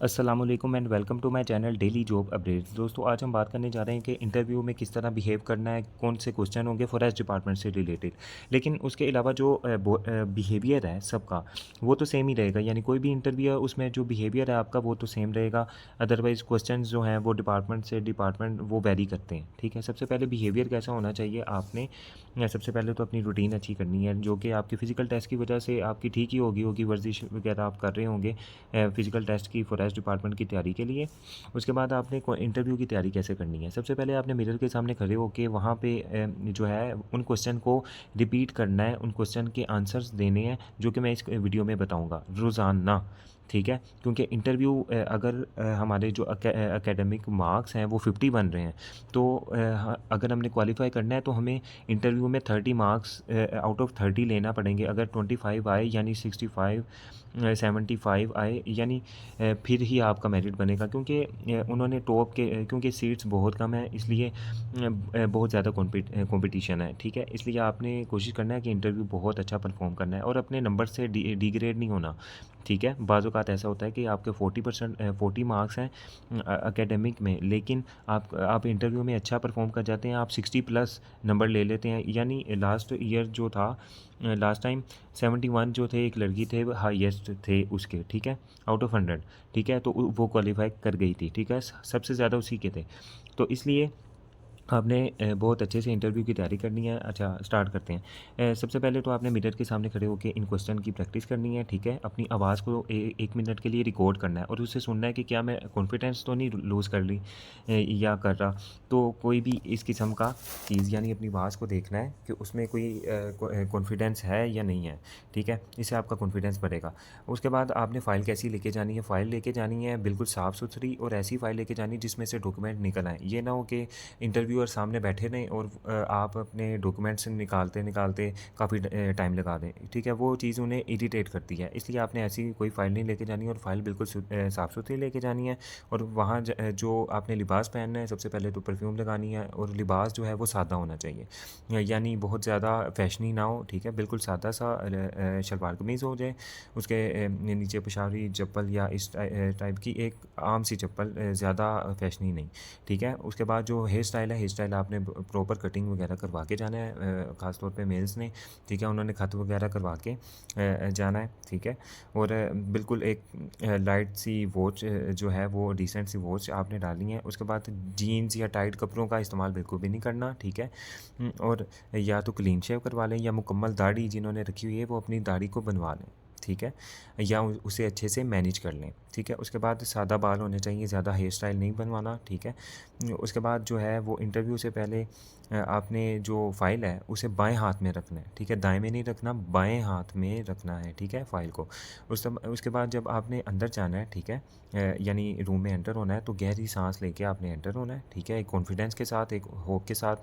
अस्सलामुअलैकुम and welcome to my channel daily job updates. दोस्तों, आज हम बात करने जा रहे हैं कि इंटरव्यू में किस तरह बिहेव करना है, कौन से क्वेश्चन होंगे फॉरेस्ट डिपार्टमेंट से रिलेटेड। लेकिन उसके अलावा जो बिहेवियर है सबका, वो तो सेम ही रहेगा। यानी कोई भी इंटरव्यू है उसमें जो बिहेवियर है आपका वो तो सेम रहेगा। अदरवाइज़ क्वेश्चन जो हैं वो डिपार्टमेंट से डिपार्टमेंट वो वेरी करते हैं। ठीक है, सबसे पहले बिहेवियर कैसा होना चाहिए आपने सबसे पहले तो अपनी रूटीन अच्छी करनी है, जो कि आपकी फ़िज़िकल टेस्ट की वजह से आपकी ठीक ही होगी वर्जिश वगैरह आप कर रहे होंगे फ़िज़िकल टेस्ट की फॉरेस्ट डिपार्टमेंट की तैयारी के लिए। उसके बाद आपने इंटरव्यू की तैयारी कैसे करनी है, सबसे पहले आपने मिरर के सामने खड़े होकर वहाँ पे जो है उन क्वेश्चन को रिपीट करना है, उन क्वेश्चन के आंसर्स देने हैं जो कि मैं इस वीडियो में बताऊँगा रोज़ाना। ठीक है, क्योंकि इंटरव्यू अगर हमारे जो एकेडमिक मार्क्स हैं वो 50 बन रहे हैं, तो अगर हमने क्वालिफाई करना है तो हमें इंटरव्यू में 30 मार्क्स आउट ऑफ 30 लेना पड़ेंगे। अगर 25 आए यानी 65 75 आए यानी फिर ही आपका मेरिट बनेगा, क्योंकि उन्होंने टॉप के क्योंकि सीट्स बहुत कम है, इसलिए बहुत ज़्यादा कंपटीशन है। ठीक है, इसलिए आपने कोशिश करना है कि इंटरव्यू बहुत अच्छा परफॉर्म करना है और अपने नंबर से डिग्रेड नहीं होना। ठीक है, बाज़ औक़ात ऐसा होता है कि आपके 40 मार्क्स हैं एकेडमिक में, लेकिन आप इंटरव्यू में अच्छा परफॉर्म कर जाते हैं, आप 60 प्लस नंबर ले लेते हैं। यानी लास्ट ईयर जो था, लास्ट टाइम 71 जो थे एक लड़की थे हाईएस्ट थे उसके। ठीक है, आउट ऑफ 100। ठीक है, तो वो क्वालिफाई कर गई थी। ठीक है, सबसे ज़्यादा उसी के थे। तो इसलिए आपने बहुत अच्छे से इंटरव्यू की तैयारी करनी है। अच्छा, स्टार्ट करते हैं। सबसे पहले तो आपने मिरर के सामने खड़े होकर इन क्वेश्चन की प्रैक्टिस करनी है। ठीक है, अपनी आवाज़ को 1 मिनट के लिए रिकॉर्ड करना है और उससे सुनना है कि क्या मैं कॉन्फिडेंस तो नहीं लूज़ कर ली या कर रहा। तो कोई भी इस किस्म का चीज़ यानी अपनी आवाज़ को देखना है कि उसमें कोई कॉन्फिडेंस है या नहीं है। ठीक है, इससे आपका कॉन्फिडेंस बढ़ेगा। उसके बाद आपने फ़ाइल कैसी लेके जानी है, फ़ाइल लेके जानी है बिल्कुल साफ़ सुथरी और ऐसी फ़ाइल लेके जानी जिसमें से डॉक्यूमेंट निकल आएँ। ये ना हो कि इंटरव्यूअर सामने बैठे रहें और आप अपने डॉक्यूमेंट्स निकालते काफ़ी टाइम लगा दें। ठीक है, वो चीज़ उन्हें इरिटेट करती है, इसलिए आपने ऐसी कोई फ़ाइल नहीं लेके जानी और फ़ाइल बिल्कुल साफ़ सुथरी लेके जानी है। और वहाँ जो आपने लिबास पहनना है, सबसे पहले तो परफ्यूम लगानी है और लिबास जो है वो सादा होना चाहिए, यानी बहुत ज़्यादा फैशनी ना हो। ठीक है, बिल्कुल सादा सा शलवार कमीज़ हो जाए, उसके नीचे पेशावरी चप्पल या इस टाइप की एक आम सी चप्पल, ज़्यादा फैशनी नहीं। ठीक है, उसके बाद जो हेयर स्टाइल है, हेयर स्टाइल आपने प्रॉपर कटिंग वगैरह करवा के जाना है, ख़ास तौर पे मेल्स ने। ठीक है, उन्होंने खत वगैरह करवा के जाना है। ठीक है, और बिल्कुल एक लाइट सी वॉच जो है वो डिसेंट सी वॉच आपने डालनी है। उसके बाद जीन्स या टाइट कपड़ों का इस्तेमाल बिल्कुल भी नहीं करना। ठीक है, और या तो क्लीन शेव करवा लें या मुकम्मल दाढ़ी जिन्होंने रखी हुई है वो अपनी दाढ़ी को बनवा लें। ठीक है, या उसे अच्छे से मैनेज कर लें। ठीक है, उसके बाद सादा बाल होने चाहिए, ज़्यादा हेयर स्टाइल नहीं बनवाना। ठीक है, उसके बाद जो है वो इंटरव्यू से पहले आपने जो फ़ाइल है उसे बाएं हाथ में रखना है। ठीक है, दाएं में नहीं रखना, बाएं हाथ में रखना है। ठीक है, फ़ाइल को उसके बाद जब आपने अंदर जाना है, ठीक है, यानी रूम में एंटर होना है, तो गहरी सांस लेके आपने एंटर होना है। ठीक है, एक कॉन्फिडेंस के साथ, एक होप के साथ,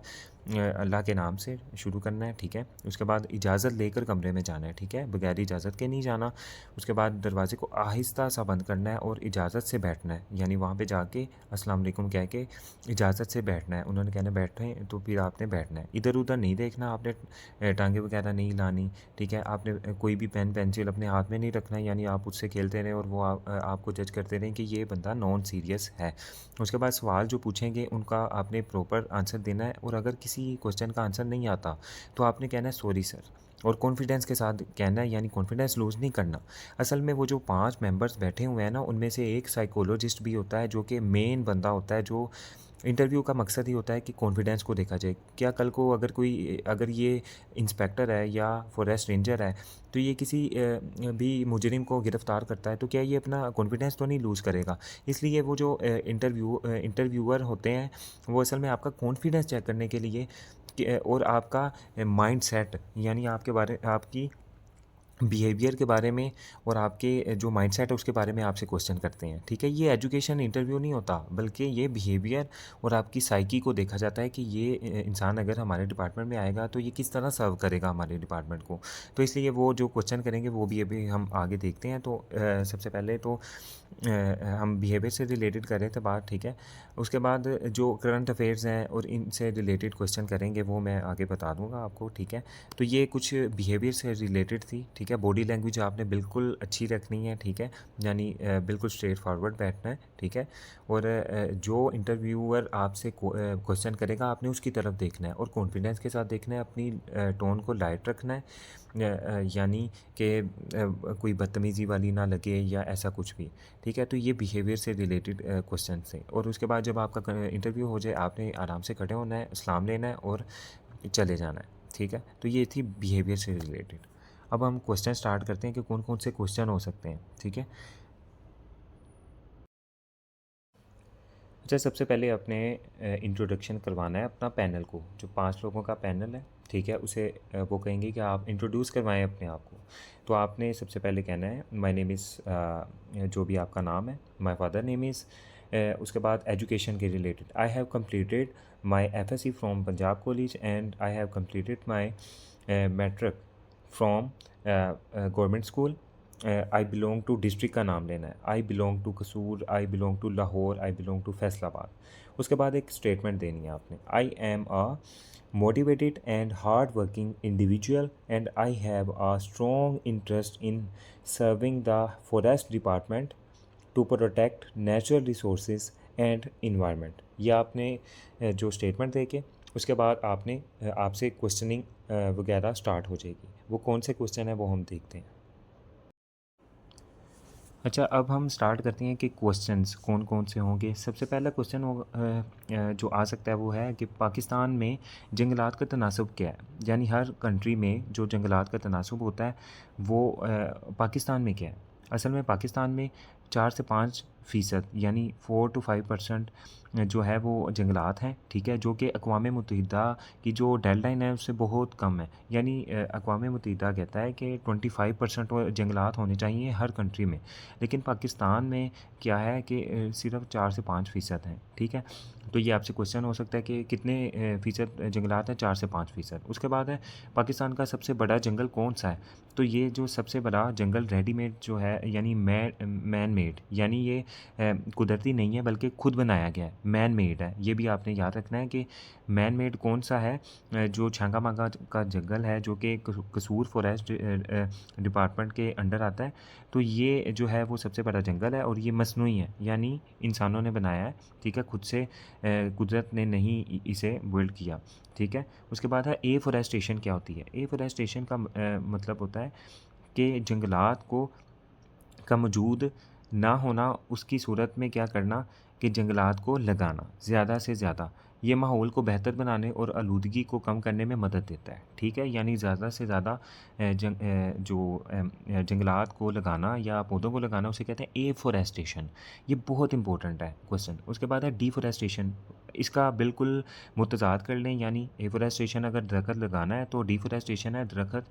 अल्लाह के नाम से शुरू करना है। ठीक है, उसके बाद इजाज़त लेकर कमरे में जाना है। ठीक है, बगैर इजाज़त के नहीं जाना। उसके बाद दरवाजे को आहिस्ता सा बंद करना है और इजाज़त से बैठना है, यानी वहाँ पे जाके अस्सलाम वालेकुम कह के इजाज़त से बैठना है। उन्होंने कहना बैठे तो फिर आपने बैठना है, इधर उधर नहीं देखना, आपने टांगे वगैरह नहीं लानी। ठीक है, आपने कोई भी पेन पेंसिल अपने हाथ में नहीं रखना, यानी आप उससे खेलते रहें और वो आपको जज करते रहें कि ये बंदा नॉन सीरियस है। उसके बाद सवाल जो पूछेंगे उनका आपने प्रॉपर आंसर देना है और अगर किसी क्वेश्चन का आंसर नहीं आता तो आपने कहना है सॉरी सर, और कॉन्फिडेंस के साथ कहना है, यानी कॉन्फिडेंस लूज़ नहीं करना। असल में वो जो 5 मेंबर्स बैठे हुए हैं ना, उनमें से एक साइकोलॉजिस्ट भी होता है जो कि मेन बंदा होता है, जो इंटरव्यू का मकसद ही होता है कि कॉन्फिडेंस को देखा जाए। क्या कल को अगर ये इंस्पेक्टर है या फॉरेस्ट रेंजर है तो ये किसी भी मुजरिम को गिरफ़्तार करता है तो क्या ये अपना कॉन्फिडेंस तो नहीं लूज़ करेगा। इसलिए वो जो इंटरव्यूअर होते हैं वो असल में आपका कॉन्फिडेंस चेक करने के लिए और आपका माइंडसेट, यानी आपकी बिहेवियर के बारे में और आपके जो माइंडसेट है उसके बारे में आपसे क्वेश्चन करते हैं। ठीक है, ये एजुकेशन इंटरव्यू नहीं होता, बल्कि ये बिहेवियर और आपकी साइकी को देखा जाता है कि ये इंसान अगर हमारे डिपार्टमेंट में आएगा तो ये किस तरह सर्व करेगा हमारे डिपार्टमेंट को। तो इसलिए वो जो क्वेश्चन करेंगे वो भी अभी हम आगे देखते हैं। तो सबसे पहले तो हम बिहेवियर से रिलेटेड कर रहे थे बात। ठीक है, उसके बाद जो करंट अफेयर्स हैं और इनसे रिलेटेड क्वेश्चन करेंगे वो मैं आगे बता दूंगा आपको। ठीक है, तो ये कुछ बिहेवियर से रिलेटेड थी। ठीक है, ठीक है। बॉडी लैंग्वेज आपने बिल्कुल अच्छी रखनी है, ठीक है, यानी बिल्कुल स्ट्रेट फॉरवर्ड बैठना है, ठीक है। और जो इंटरव्यूअर आपसे क्वेश्चन करेगा आपने उसकी तरफ देखना है और कॉन्फिडेंस के साथ देखना है, अपनी टोन को लाइट रखना है, यानी कि कोई बदतमीज़ी वाली ना लगे या ऐसा कुछ भी, ठीक है। तो ये बिहेवियर से रिलेटेड क्वेश्चन थे। और उसके बाद जब आपका इंटरव्यू हो जाए आपने आराम से खड़े होना है, सलाम लेना है और चले जाना है, ठीक है। तो ये थी बिहेवियर से रिलेटेड। अब हम क्वेश्चन स्टार्ट करते हैं कि कौन कौन से क्वेश्चन हो सकते हैं, ठीक है। अच्छा, सबसे पहले अपने इंट्रोडक्शन करवाना है अपना पैनल को, जो 5 लोगों का पैनल है, ठीक है। उसे वो कहेंगे कि आप इंट्रोड्यूस करवाएं अपने आप को। तो आपने सबसे पहले कहना है माय नेम इज़, जो भी आपका नाम है, माय फादर नेम इज़, उसके बाद एजुकेशन के related, I have completed my FSc from Punjab college and I have completed my matric from government school. I belong to, district का नाम लेना है, I belong to Kasur, I belong to Lahore, I belong to Faisalabad. उसके बाद एक statement देनी है आपने, I am a motivated and hard working individual and I have a strong interest in serving the forest department to protect natural resources and environment. ये आपने जो statement दे के उसके बाद आपने आपसे क्वेश्चनिंग वगैरह स्टार्ट हो जाएगी। वो कौन से क्वेश्चन है वो हम देखते हैं। अच्छा, अब हम स्टार्ट करते हैं कि क्वेश्चंस कौन कौन से होंगे। सबसे पहला क्वेश्चन जो आ सकता है वो है कि पाकिस्तान में जंगलात का तनासब क्या है, यानी हर कंट्री में जो जंगलात का तनासब होता है वो पाकिस्तान में क्या है। असल में पाकिस्तान में 4 से 5% यानी 4 to 5% जो है वो जंगलात हैं, ठीक है, जो कि अक़वाम मुत्तहिदा की जो डेडलाइन है उससे बहुत कम है। यानी अक़वाम मुत्तहिदा कहता है कि 25% जंगलात होने चाहिए हर कंट्री में, लेकिन पाकिस्तान में क्या है कि सिर्फ 4 से 5% हैं, ठीक है। तो ये आपसे क्वेश्चन हो सकता है कि कितने फ़ीसद जंगलात हैं, 4 से 5%। उसके बाद है पाकिस्तान का सबसे बड़ा जंगल कौन सा है। तो ये जो सबसे बड़ा जंगल रेडीमेड जो है, यानी मैन मेड, यानी ये कुदरती नहीं है बल्कि खुद बनाया गया है, मैन मेड है। ये भी आपने याद रखना है कि मैन मेड कौन सा है। जो छांगा मांगा का जंगल है जो कि कसूर फॉरेस्ट डिपार्टमेंट के अंडर आता है, तो ये जो है वो सबसे बड़ा जंगल है और ये मसनूई है, यानी इंसानों ने बनाया है, ठीक है, खुद से कुदरत ने नहीं इसे बिल्ड किया, ठीक है। उसके बाद है एफॉरेस्टेशन क्या होती है। एफॉरेस्टेशन का मतलब होता है कि जंगलात को का मौजूद ना होना, उसकी सूरत में क्या करना कि जंगलात को लगाना ज़्यादा से ज़्यादा। ये माहौल को बेहतर बनाने और आलूदगी को कम करने में मदद देता है, ठीक है। यानी ज़्यादा से ज़्यादा जंगलात को लगाना या पौधों को लगाना उसे कहते हैं एफॉरेस्टेशन। ये बहुत इंपॉर्टेंट है क्वेश्चन। उसके बाद है डिफॉरेस्टेशन। इसका बिल्कुल मुतज़ाद कर लें, यानी एफॉरेस्टेशन अगर दरख्त लगाना है तो डिफॉरेस्टेशन है दरख्त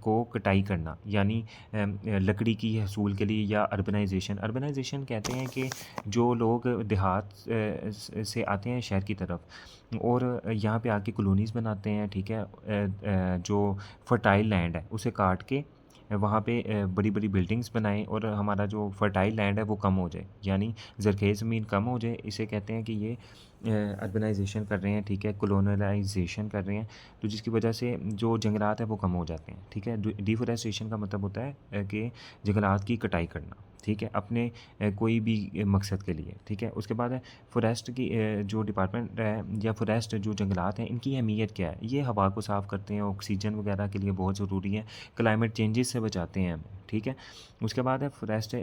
को कटाई करना, यानी लकड़ी की हसूल के लिए, या अर्बनाइजेशन। अर्बनाइजेशन कहते हैं कि जो लोग देहात से आते हैं शहर की तरफ और यहाँ पे आके कॉलोनीज़ बनाते हैं, ठीक है, जो फर्टाइल लैंड है उसे काट के वहाँ पे बड़ी बड़ी बिल्डिंग्स बनाएं और हमारा जो फर्टाइल लैंड है वो कम हो जाए, यानी ज़रख़ेज़ ज़मीन कम हो जाए। इसे कहते हैं कि ये अर्बनाइजेशन कर रहे हैं, ठीक है, कॉलोनलाइजेशन कर रहे हैं, तो जिसकी वजह से जो जंगलात है वो कम हो जाते हैं, ठीक है। डिफॉरेस्टेशन का मतलब होता है कि जंगलात की कटाई करना, ठीक है, अपने कोई भी मकसद के लिए, ठीक है। उसके बाद है फॉरेस्ट की जो डिपार्टमेंट है या फॉरेस्ट जो जंगलात हैं इनकी अहमियत क्या है। ये हवा को साफ़ करते हैं, ऑक्सीजन वगैरह के लिए बहुत ज़रूरी है, क्लाइमेट चेंजेस से बचाते हैं हमें, ठीक है। उसके बाद है फॉरेस्ट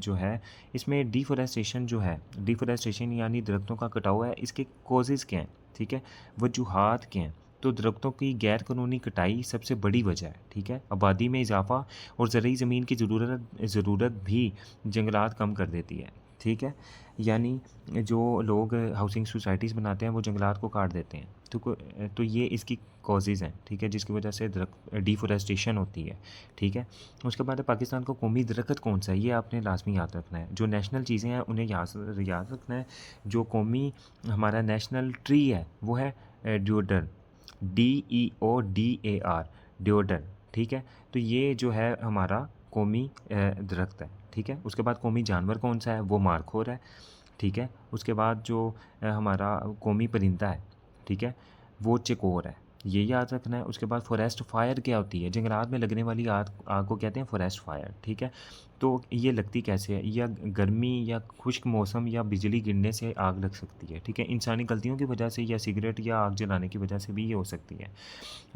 जो है इसमें डिफॉरेस्टेशन जो है, डिफॉरेस्टेशन यानी दरख्तों का कटाव है, इसके कॉजेज़ क्या हैं, ठीक है, वजूहात क्या हैं। तो दरख्तों की गैर कानूनी कटाई सबसे बड़ी वजह है, ठीक है। आबादी में इजाफा और ज़रूरी ज़मीन की ज़रूरत भी जंगलात कम कर देती है, ठीक है। यानी जो लोग हाउसिंग सोसाइटीज़ बनाते हैं वो जंगलात को काट देते हैं, तो ये इसकी कॉजेज़ हैं, ठीक है, जिसकी वजह से डिफॉरेस्टेशन होती है, ठीक है। उसके बाद पाकिस्तान का कौमी दरख्त कौन सा है, ये आपने लाजमी याद रखना है। जो नेशनल चीज़ें हैं उन्हें याद रखना है। जो कौमी हमारा नेशनल ट्री है वो है ड्योडर, DEODAR, ड्योडर, ठीक है। तो ये जो है हमारा कौमी दरख्त है, ठीक है। उसके बाद कौमी जानवर कौन सा है, वो मारखोर है, ठीक है। उसके बाद जो हमारा कौमी परिंदा है, ठीक है, वो चकोर है, ये याद रखना है। उसके बाद फॉरेस्ट फायर क्या होती है, जंगलात में लगने वाली आग आग को कहते हैं फॉरेस्ट फायर, ठीक है। तो ये लगती कैसे है, या गर्मी या खुश्क मौसम या बिजली गिरने से आग लग सकती है, ठीक है। इंसानी गलतियों की वजह से या सिगरेट या आग जलाने की वजह से भी ये हो सकती है,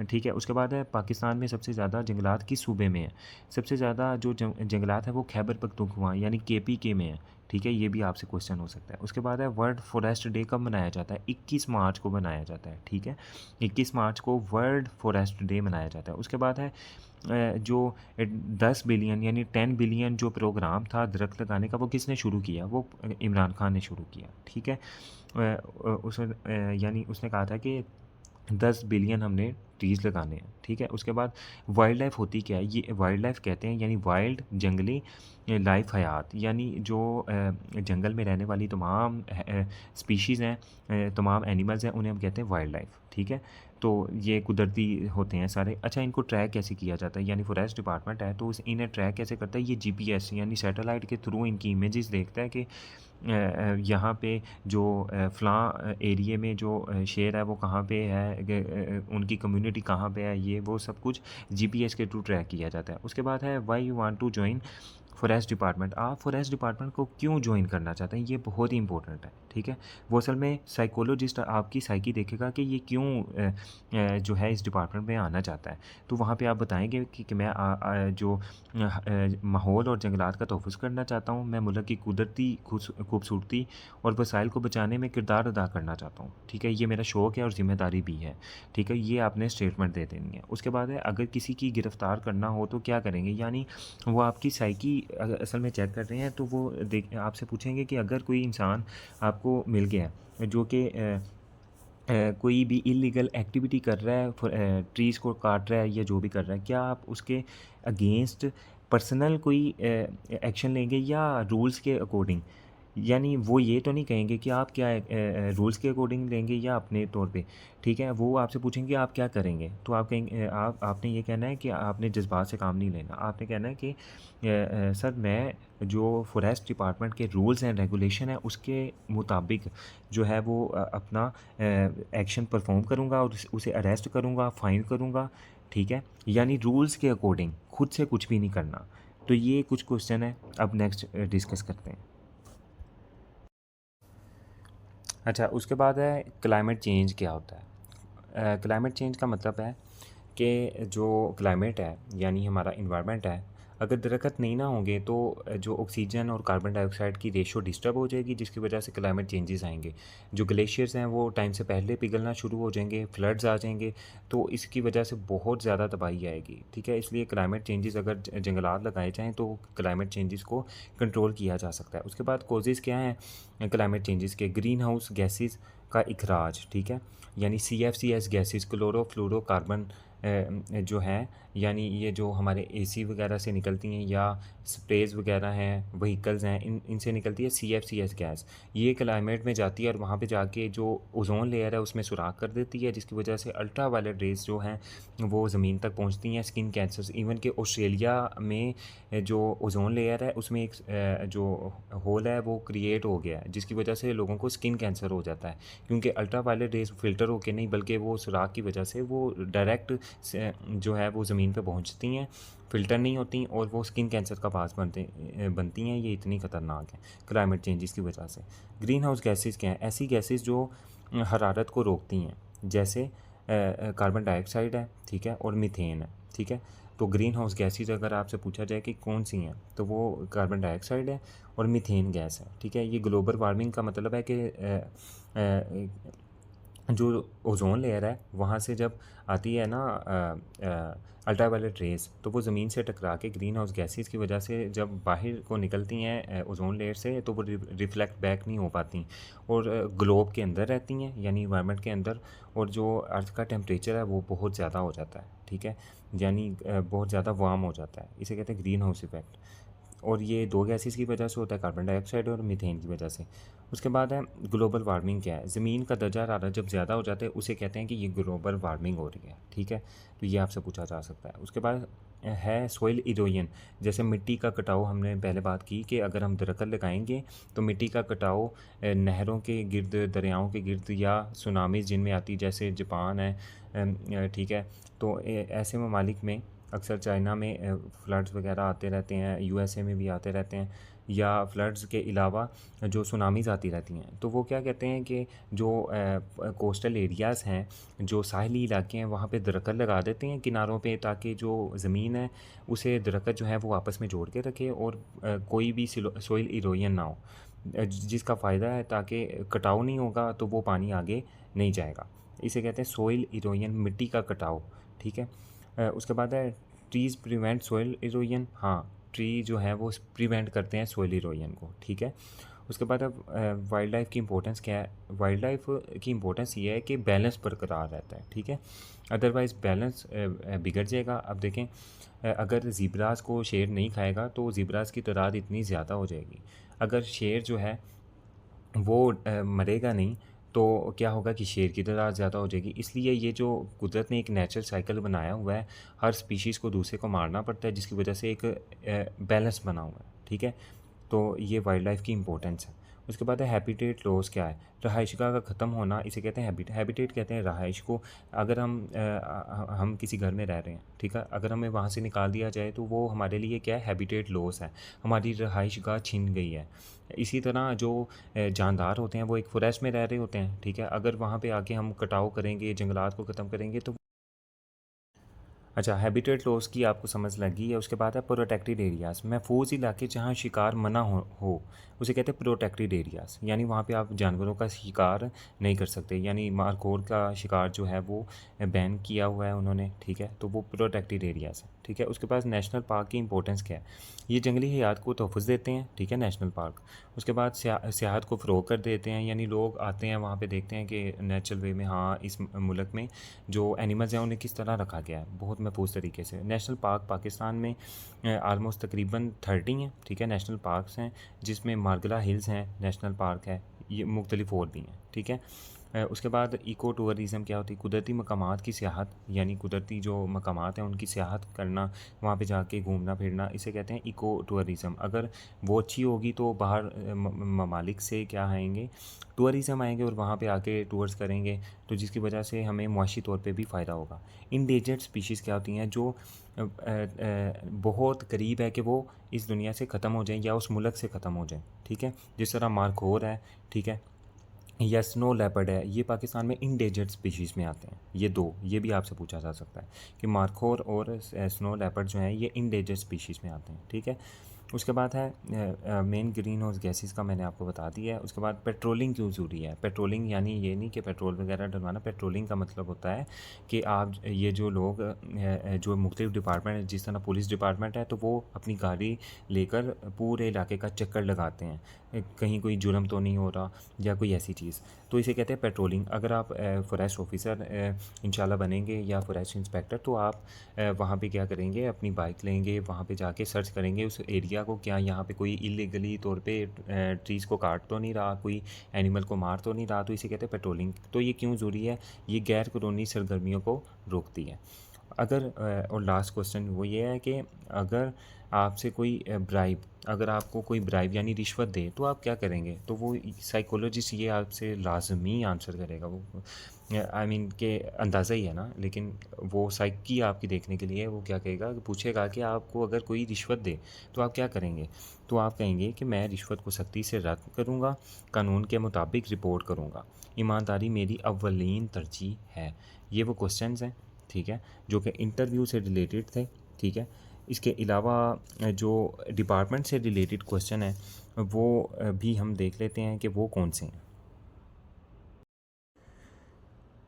ठीक है। उसके बाद है पाकिस्तान में सबसे ज़्यादा जंगलात किस सूबे में है। सबसे ज़्यादा जो जंगलात है वो खैबर पख्तूनख्वा यानी KPK में है, ठीक है। ये भी आपसे क्वेश्चन हो सकता है। उसके बाद है वर्ल्ड फॉरेस्ट डे कब मनाया जाता है, 21 मार्च को मनाया जाता है, ठीक है। 21 मार्च को वर्ल्ड फॉरेस्ट डे मनाया जाता है। उसके बाद है जो 10 बिलियन यानी 10 बिलियन जो प्रोग्राम था दरख्त लगाने का, वो किसने शुरू किया, वो इमरान खान ने शुरू किया, ठीक है। यानी उसने कहा था कि 10 बिलियन हमने ट्रीज़ लगाने हैं, ठीक है। उसके बाद वाइल्ड लाइफ होती क्या है, ये वाइल्ड लाइफ कहते हैं यानी वाइल्ड जंगली लाइफ हयात, यानी जो जंगल में रहने वाली तमाम स्पीशीज़ हैं, तमाम एनिमल्स हैं, उन्हें हम कहते हैं वाइल्ड लाइफ, ठीक है। तो ये कुदरती होते हैं सारे। अच्छा, इनको ट्रैक कैसे किया जाता है, यानी फॉरेस्ट डिपार्टमेंट है तो इन्हें ट्रैक कैसे करता है, ये GPS यानी सैटेलाइट के थ्रू इनकी इमेजेस देखता है कि यहाँ पे जो फ़लाँ एरिए में जो शेर है वो कहाँ पे है, उनकी कम्युनिटी कहाँ पे है, ये वो सब कुछ GPS के थ्रू ट्रैक किया जाता है। उसके बाद है why you want to join forest department, आप फॉरेस्ट डिपार्टमेंट को क्यों ज्वाइन करना चाहते हैं, ये बहुत ही इंपॉर्टेंट है, ठीक है। वो असल में साइकोलॉजिस्ट आपकी साइकी देखेगा कि ये क्यों जो है इस डिपार्टमेंट में आना चाहता है। तो वहाँ पे आप बताएंगे कि मैं जो माहौल और जंगलात का तहफ़्फ़ुज़ करना चाहता हूँ, मैं मुल्क की कुदरती खूबसूरती और वसाइल को बचाने में किरदार अदा करना चाहता हूँ, ठीक है। ये मेरा शौक़ है और ज़िम्मेदारी भी है, ठीक है। ये आपने स्टेटमेंट दे देनी है। उसके बाद है अगर किसी की गिरफ़्तार करना हो तो क्या करेंगे, यानी वो आपकी साइकी असल में चेक कर रहे हैं। तो वो देख आपसे पूछेंगे कि अगर कोई इंसान आपको मिल गया जो कि कोई भी इलीगल एक्टिविटी कर रहा है, ट्रीज़ को काट रहा है या जो भी कर रहा है, क्या आप उसके अगेंस्ट पर्सनल कोई एक्शन लेंगे या रूल्स के अकॉर्डिंग। यानी वो ये तो नहीं कहेंगे कि आप क्या रूल्स के अकॉर्डिंग लेंगे या अपने तौर पे, ठीक है। वो आपसे पूछेंगे आप क्या करेंगे, तो आप कहेंगे आपने ये कहना है कि आपने जज्बात से काम नहीं लेना। आपने कहना है कि सर मैं जो फॉरेस्ट डिपार्टमेंट के रूल्स एंड रेगुलेशन है उसके मुताबिक जो है वो अपना एक्शन परफॉर्म करूँगा और उसे अरेस्ट करूँगा, फ़ाइन करूँगा, ठीक है। यानी रूल्स के अकॉर्डिंग खुद से कुछ भी नहीं करना। तो ये कुछ क्वेश्चन है, अब नेक्स्ट डिस्कस करते हैं। अच्छा, उसके बाद है क्लाइमेट चेंज क्या होता है। क्लाइमेट चेंज का मतलब है कि जो क्लाइमेट है यानी हमारा इन्वायरमेंट है, अगर दरख्त नहीं ना होंगे तो जो ऑक्सीजन और कार्बन डाइऑक्साइड की रेशो डिस्टर्ब हो जाएगी, जिसकी वजह से क्लाइमेट चेंजेस आएंगे। जो ग्लेशियर्स हैं वो टाइम से पहले पिघलना शुरू हो जाएंगे, फ्लड्स आ जाएंगे, तो इसकी वजह से बहुत ज़्यादा तबाही आएगी, ठीक है। इसलिए क्लाइमेट चेंजेस अगर जंगलात लगाए जाएँ तो क्लाइमेट चेंजेस को कंट्रोल किया जा सकता है। उसके बाद कॉजेज़ क्या हैं क्लाइमेट चेंजेस के, ग्रीन हाउस गैसेज़ का इखराज, ठीक है। यानी CFCS गैसेज़, क्लोरोफ्लोरोकार्बन जो है, यानी ये जो हमारे AC वगैरह से निकलती हैं या स्प्रेज वगैरह हैं, व्हीकल्स हैं, इनसे निकलती है CFCS गैस। ये क्लाइमेट में जाती है और वहाँ पे जाके जो ओजोन लेयर है उसमें सुराख कर देती है, जिसकी वजह से अल्ट्रा वायलेट रेज़ जो हैं वो ज़मीन तक पहुँचती हैं, स्किन कैंसर्स। इवन कि ऑस्ट्रेलिया में जो ओजोन लेयर है उसमें एक जो होल है वो क्रिएट हो गया है, जिसकी वजह से लोगों को स्किन कैंसर हो जाता है, क्योंकि अल्ट्रा वायलेट रेज़ फ़िल्टर होके नहीं बल्कि वो सुराख की वजह से वो डायरेक्ट जो है वो ज़मीन पे पहुंचती हैं, फ़िल्टर नहीं होती और वो स्किन कैंसर का बास बनती हैं। ये इतनी ख़तरनाक है क्लाइमेट चेंजेस की वजह से। ग्रीन हाउस गैसेस क्या हैं, ऐसी गैसेस जो हरारत को रोकती हैं, जैसे कार्बन डाइऑक्साइड है, ठीक है, और मीथेन है, ठीक है। तो ग्रीन हाउस गैसेस अगर आपसे पूछा जाए कि कौन सी हैं, तो वो कार्बन डाइऑक्साइड है और मीथेन गैस है, ठीक है। ये ग्लोबल वार्मिंग का मतलब है कि जो ओजोन लेयर है वहाँ से जब आती है ना अल्ट्रावायलेट रेज़, तो वो ज़मीन से टकरा के ग्रीन हाउस गैसेस की वजह से जब बाहर को निकलती हैं ओजोन लेयर से, तो वो रिफ्लेक्ट बैक नहीं हो पाती और ग्लोब के अंदर रहती हैं यानी इन्वायरमेंट के अंदर, और जो अर्थ का टेम्परेचर है वो बहुत ज़्यादा हो जाता है, ठीक है, यानी बहुत ज़्यादा वार्म हो जाता है। इसे कहते हैं ग्रीन हाउस इफेक्ट। और ये 2 गैसेस की वजह से होता है, कार्बन डाइऑक्साइड और मीथेन की वजह से। उसके बाद है ग्लोबल वार्मिंग क्या है? ज़मीन का दर्जा हरारत जब ज़्यादा हो जाता है उसे कहते हैं कि ये ग्लोबल वार्मिंग हो रही है, ठीक है? तो ये आपसे पूछा जा सकता है। उसके बाद है सॉइल इरोजन, जैसे मिट्टी का कटाव। हमने पहले बात की कि अगर हम दरख्त लगाएंगे तो मिट्टी का कटाव नहरों के गिर्द, दरियाओं के गिर्द या सुनामी जिनमें आती, जैसे जापान है, ठीक है? तो ऐसे ममालिक में अक्सर चाइना में फ्लड्स वगैरह आते रहते हैं, यूएसए में भी आते रहते हैं, या फ्लड्स के अलावा जो सुनामीज़ आती रहती हैं। तो वो क्या कहते हैं कि जो कोस्टल एरियाज़ हैं, जो साहली इलाके हैं, वहाँ पे दरख्त लगा देते हैं किनारों पे, ताकि जो ज़मीन है उसे दरख्त जो है वो आपस में जोड़ के रखे और कोई भी सॉइल इरोजन ना हो, जिसका फ़ायदा है ताकि कटाव नहीं होगा तो वो पानी आगे नहीं जाएगा। इसे कहते हैं सॉइल इरोजन, मिट्टी का कटाव, ठीक है? उसके बाद है ट्रीज़ प्रिवेंट सॉइल इरोजन। हाँ, ट्री जो है वो प्रिवेंट करते हैं सॉइल इरोजन को, ठीक है? उसके बाद अब वाइल्ड लाइफ की इंपॉर्टेंस क्या है? वाइल्ड लाइफ की इंपॉर्टेंस ये है कि बैलेंस बरकरार रहता है, ठीक है? अदरवाइज़ बैलेंस बिगड़ जाएगा। अब देखें, अगर ज़ीब्रास को शेर नहीं खाएगा तो ज़ीब्रास की तादाद इतनी ज़्यादा हो जाएगी। अगर शेर जो है वो मरेगा नहीं तो क्या होगा कि शेर की तादाद ज़्यादा हो जाएगी। इसलिए ये जो कुदरत ने एक नेचुरल साइकिल बनाया हुआ है, हर स्पीशीज़ को दूसरे को मारना पड़ता है, जिसकी वजह से एक बैलेंस बना हुआ है, ठीक है? तो ये वाइल्ड लाइफ की इंपॉर्टेंस है। उसके बाद है हैबिटेट लॉस क्या है? रहायशगाह का ख़त्म होना, इसे कहते हैं हैबिटेट कहते हैं रहाइश को। अगर हम किसी घर में रह रहे हैं, ठीक है? अगर हमें वहाँ से निकाल दिया जाए तो वो हमारे लिए क्या है? हैबिटेट लॉस है, हमारी रहायशगाह छिन गई है। इसी तरह जो जानदार होते हैं वो एक फ़ॉरेस्ट में रह रहे होते हैं, ठीक है? अगर वहाँ पे आके हम कटाव करेंगे, जंगलात को ख़त्म करेंगे तो अच्छा, हैबिटेट लॉस की आपको समझ लगी है। उसके बाद है प्रोटेक्टेड एरियाज़, महफूज इलाके जहाँ शिकार मना हो उसे कहते हैं प्रोटेक्टेड एरियाज़। यानी वहाँ पे आप जानवरों का शिकार नहीं कर सकते, यानी मारखोर का शिकार जो है वो बैन किया हुआ है उन्होंने, ठीक है? तो वो प्रोटेक्टेड एरियाज़ है, ठीक है? उसके बाद नेशनल पार्क की इंपॉर्टेंस क्या है? ये जंगली हयात को तहफ़्फ़ुज़ देते हैं, ठीक है? National park. उसके बाद सियाहत को फ़रोग़ कर देते हैं, यानी लोग आते हैं वहाँ पे देखते हैं कि नेचुरल वे में हाँ, इस मुल्क में जो एनिमल्स हैं उन्हें किस तरह रखा गया है, बहुत महफूज तरीके से। नेशनल पार्क पाकिस्तान में आलमोस्ट तकरीबन 30 हैं, ठीक है? नेशनल पार्क्स हैं, जिसमें मारगला हिल्स हैं, नेशनल पार्क है, ये मुख्तलिफ और भी हैं, ठीक है? उसके बाद इको टूरिज़म क्या होती है? कुदरती मकामात की सियाहत, यानी कुदरती जो मकामात हैं उनकी सियाहत करना, वहाँ पे जाके घूमना फिरना, इसे कहते हैं इको टूरिज़म। अगर वो अच्छी होगी तो बाहर ममालिक से क्या आएंगे? टूरिज़म आएंगे और वहाँ पे आके टूर्स करेंगे, तो जिसकी वजह से हमें मुआशी तौर पे भी फ़ायदा होगा। इंडेंजर्ड स्पीशीज़ क्या होती हैं? जो बहुत करीब है कि वो इस दुनिया से ख़त्म हो जाएँ या उस मुल्क से ख़त्म हो जाएँ, ठीक है? जिस तरह मारखोर है, ठीक है? या स्नो लेपर्ड है, ये पाकिस्तान में इंडेंजर्ड स्पीशीज़ में आते हैं। ये 2, ये भी आपसे पूछा जा सकता है कि मारखोर और स्नो लेपर्ड जो हैं ये इंडेंजर्ड स्पीशीज़ में आते हैं, ठीक है? उसके बाद है मेन ग्रीन हाउस गैसेस का मैंने आपको बता दिया है। उसके बाद पेट्रोलिंग क्यों ज़रूरी है? पेट्रोलिंग यानी ये नहीं कि पेट्रोल वगैरह डलवाना, पेट्रोलिंग का मतलब होता है कि आप ये जो लोग जो मुख्तलिफ डिपार्टमेंट है, जिस तरह पुलिस डिपार्टमेंट है, तो वो अपनी गाड़ी लेकर पूरे इलाके का चक्कर लगाते हैं, कहीं कोई जुर्म तो नहीं हो रहा या कोई ऐसी चीज़, तो इसे कहते हैं पेट्रोलिंग। अगर आप फॉरेस्ट ऑफिसर इंशाल्लाह बनेंगे या फॉरेस्ट इंस्पेक्टर, तो आप वहाँ पे क्या करेंगे? अपनी बाइक लेंगे, वहाँ पे जाके सर्च करेंगे उस एरिया को, क्या यहाँ पे कोई इलीगली तौर पे ट्रीज़ को काट तो नहीं रहा, कोई एनिमल को मार तो नहीं रहा, तो इसे कहते हैं पेट्रोलिंग। तो ये क्यों ज़रूरी है? ये गैर कानूनी सरगर्मियों को रोकती है। अगर और लास्ट क्वेश्चन वो ये है कि अगर आपसे कोई ब्राइब, अगर आपको कोई ब्राइब यानी रिश्वत दे तो आप क्या करेंगे? तो वो साइकोलॉजिस्ट ये आपसे लाज़मी आंसर करेगा। वो आई मीन के अंदाज़ा ही है ना, लेकिन वो साइकी आपकी देखने के लिए वो क्या कहेगा, पूछेगा कि आपको अगर कोई रिश्वत दे तो आप क्या करेंगे? तो आप कहेंगे कि मैं रिश्वत को सख्ती से रद्द करूँगा, कानून के मुताबिक रिपोर्ट करूँगा, ईमानदारी मेरी अव्वलीन तरजीह है। ये वो क्वेश्चंस हैं, ठीक है, जो कि इंटरव्यू से रिलेटेड थे, ठीक है? इसके अलावा जो डिपार्टमेंट से रिलेटेड क्वेश्चन है वो भी हम देख लेते हैं कि वो कौन से हैं।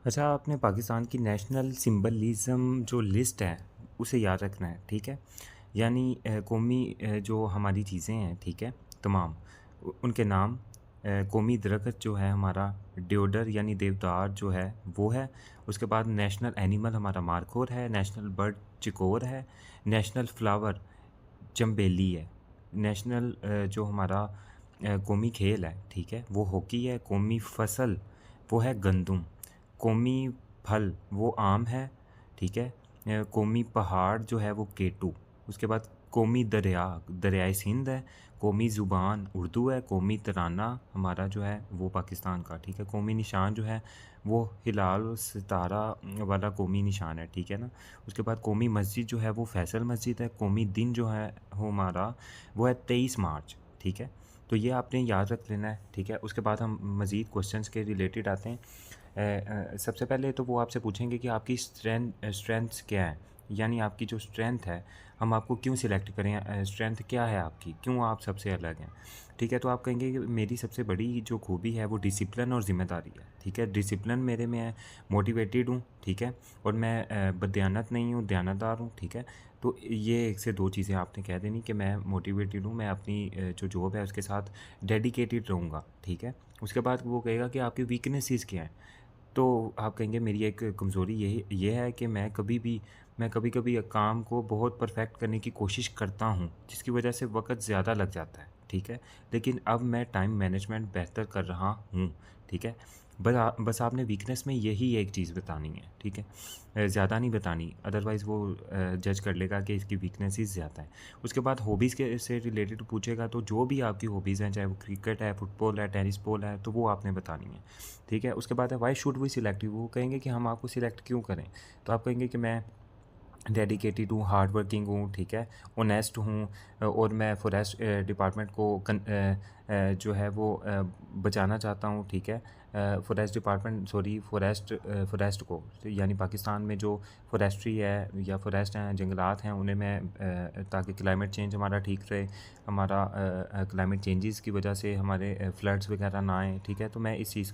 अच्छा, आपने पाकिस्तान की नेशनल सिंबलिज़म जो लिस्ट है उसे याद रखना है, ठीक है? यानी कौमी जो हमारी चीज़ें हैं, ठीक है, तमाम उनके नाम, कौमी दरख्त जो है हमारा deodar यानी देवदार जो है वो है। उसके बाद नेशनल एनिमल हमारा मारखोर है, नेशनल बर्ड चिकोर है, नेशनल फ्लावर चंबेली है, नेशनल जो हमारा कौमी खेल है, ठीक है, वो हॉकी है। कौमी फसल वो है गंदम। कौमी फल वो आम है, ठीक है। कौमी पहाड़ जो है वो केटू। उसके बाद कौमी दरिया दरियाए सिंध है। कौमी ज़ुबान उर्दू है। कौमी तराना हमारा जो है वो पाकिस्तान का, ठीक है। कौमी निशान जो है वो हिलाल और सितारा वाला कौमी निशान है, ठीक है ना। उसके बाद कौमी मस्जिद जो है वो फैसल मस्जिद है। कौमी दिन जो है वो हमारा वो है 23 मार्च, ठीक है। तो ये आपने याद रख लेना है, ठीक है। उसके बाद हम मज़ीद क्वेश्चंस के रिलेटेड आते हैं। सबसे पहले तो वो आपसे पूछेंगे कि आपकी स्ट्रेंथ्स क्या है, यानी आपकी जो स्ट्रेंथ है हम आपको क्यों सिलेक्ट करें, स्ट्रेंथ क्या है आपकी, क्यों आप सबसे अलग हैं, ठीक है। तो आप कहेंगे कि मेरी सबसे बड़ी जो खूबी है वो डिसिप्लिन और ज़िम्मेदारी है, ठीक है। डिसिप्लिन मेरे में है, मोटिवेटेड हूँ, ठीक है, और मैं बदयानत नहीं हूँ, दयानतदार हूँ, ठीक है। तो ये एक से दो चीज़ें आपने कह देनी कि मैं मोटिवेटेड हूँ, मैं अपनी जो जॉब है उसके साथ डेडिकेटेड रहूँगा, ठीक है। उसके बाद वो कहेगा कि आपकी वीकनेसेस क्या हैं। तो आप कहेंगे मेरी एक कमज़ोरी ये है कि मैं कभी-कभी काम को बहुत परफ़ेक्ट करने की कोशिश करता हूँ, जिसकी वजह से वक़्त ज़्यादा लग जाता है, ठीक है। लेकिन अब मैं टाइम मैनेजमेंट बेहतर कर रहा हूँ, ठीक है। बस आपने वीकनेस में यही एक चीज़ बतानी है, ठीक है। ज़्यादा नहीं बतानी, अदरवाइज़ वो जज कर लेगा कि इसकी वीकनेस ही ज़्यादा है। उसके बाद हॉबीज़ के से रिलेटेड पूछेगा, तो जो भी आपकी हॉबीज़ हैं, चाहे वो क्रिकेट है, फुटबॉल है, टेनिस बॉल है, तो वो आपने बतानी है, ठीक है। उसके बाद है why should we select you. वो कहेंगे कि हम आपको सिलेक्ट क्यों करें। तो आप कहेंगे कि मैं डेडिकेटेड हूँ, हार्ड वर्किंग हूँ, ठीक है, ऑनेस्ट हूँ, और मैं फॉरेस्ट डिपार्टमेंट को जो है वो बचाना चाहता हूँ, ठीक है। फॉरेस्ट को, तो यानी पाकिस्तान में जो फॉरेस्ट्री है या फॉरेस्ट हैं, जंगलात हैं, उन्हें मैं ताकि क्लाइमेट चेंज हमारा ठीक रहे, हमारा क्लाइमेट चेंजेस की वजह से हमारे फ्लड्स वगैरह ना आए, ठीक है। तो मैं इस चीज़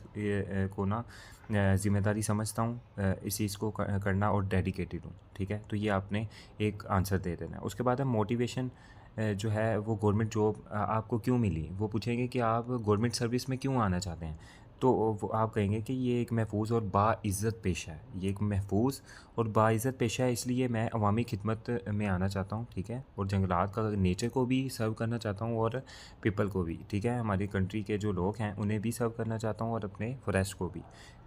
को ना ज़िम्मेदारी समझता हूँ, इस चीज़ को करना, और डेडिकेटेड हूँ, ठीक है। तो ये आपने एक आंसर दे देना है। उसके बाद है मोटिवेशन जो है वो गवर्नमेंट जॉब आपको क्यों मिली। वो पूछेंगे कि आप गवर्नमेंट सर्विस में क्यों आना चाहते हैं। तो वो आप कहेंगे कि ये एक महफूज और बाइज़्ज़त पेशा है, ये एक महफूज और बाइज़्ज़त पेशा है, इसलिए मैं अवामी खिदमत में आना चाहता हूँ, ठीक है। और जंगलात का नेचर को भी सर्व करना चाहता हूँ, और पीपल को भी, ठीक है, हमारी कंट्री के जो लोग हैं उन्हें भी सर्व करना चाहता हूँ, और अपने फॉरेस्ट को भी,